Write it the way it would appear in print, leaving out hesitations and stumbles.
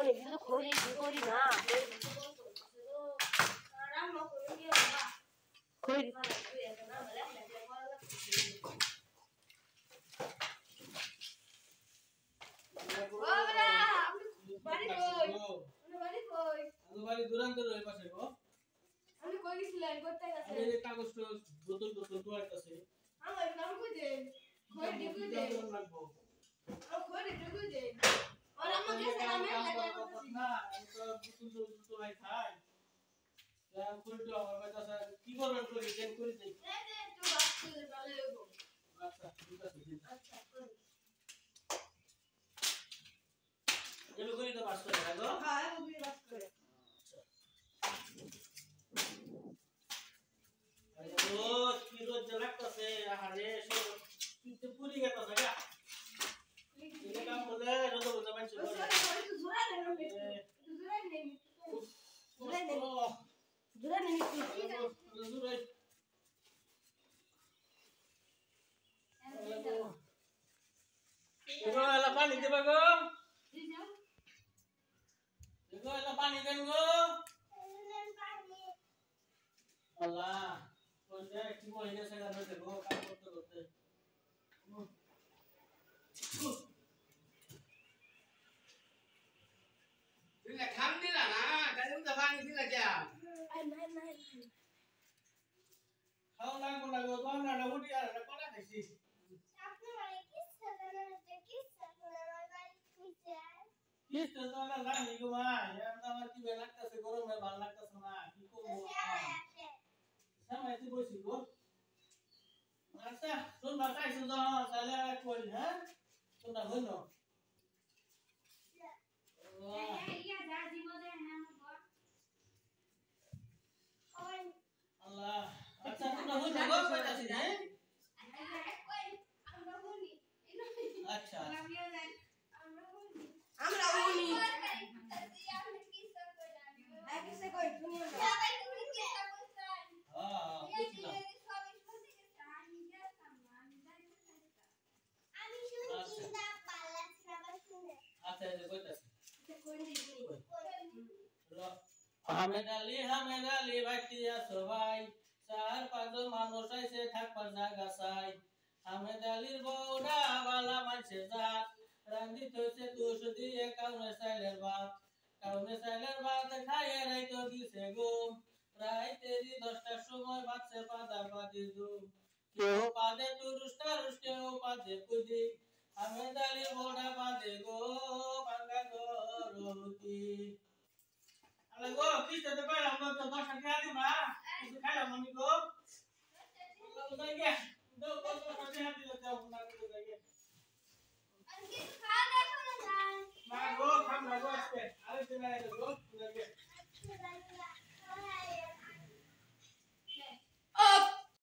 আমি কিন্তু করি করি না করি বাড়ি দূরান্ত রয়ে পাশে গো আমি কই গেছিলাম করতে গেছে এই যে কাগজ বোতল বোতল তো আছে আমার নাম কই দে কই ডিবু দে লাগবো আর কই ডিবু দে আর আমাকে সালামে লাগবে না আমি তো বোতল তো ভাই খাই যাও করে দাও আমার কাছে কি করবেন করি দেন করে দেই দে তো বাস করে ভালো লাগবে আচ্ছা ঠিক আছে আচ্ছা কই এলো করি তো বাস করে গো হ্যাঁ আমি বাস করে রোজ কি রোজ লাগতেছে আরে সব কিন্তু পুরি গেছে না এটা কাম বলে রোজ রোজ মানুষ করে তো জোরা নেই জোরা নেই জোরা নেই জোরা নেই এগুলো পানি দেবে গো এগুলো পানি দেন গো আল্লাহ কোনটা কি বলে গেছে গাবে দেখো কাম করতে করতে দিলা খাম দিলা না গাড়ি তো পানি দিলা যা আই নাই খাও না কোন লাগো তো না উঠি আর না কোলা খাইছি আপনি মানে কিসা জানেন যে কিসা করে বাড়ি খুঁজে কি তো না জানি গো মা আমার কি ভালো লাগতেছে গরমে ভালো লাগতেছে না কি করব সামনে বসি গো আচ্ছা শুন না খাইছো তো তাহলে কই হ্যাঁ তোমরা হইলো আল্লাহ আচ্ছা তোমরা হইলো গো কইতাছি হ্যাঁ আচ্ছা আমরা উনি কিসা কই তুমি হ্যাঁ বুঝলাম আচ্ছা এই কইতাছি হামেদ আলী ভাইটিয়া সবাই চার পাঁচজন মানুষ আইছে থাকবার জায়গা চাই হামেদ আলীর বউডা বালা মানছে জাত রান্ধি থইছে তুষ দিয়ে কাউনে চাইলের ভাত খাইয়ে রাইতো দিছে ঘুম রাইতেরি 10টার সময় বাজছে পাদা পাদি ধুম কেউ পাদে টুরুস্টারুস কেউ পাদে কুদি হামেদ আলীর বউডা পাদে গো বাঙ্গা গরুতি আলে গো কিস্তে তো পাইলাম না তো 10 টাকা দিবা কিছু খাইলাম আমি গো যাই গে দাও 10 টাকা দিলে দাও না করে যাই গে মা গো খাম না গো আজকে আরে দিন আইলো গো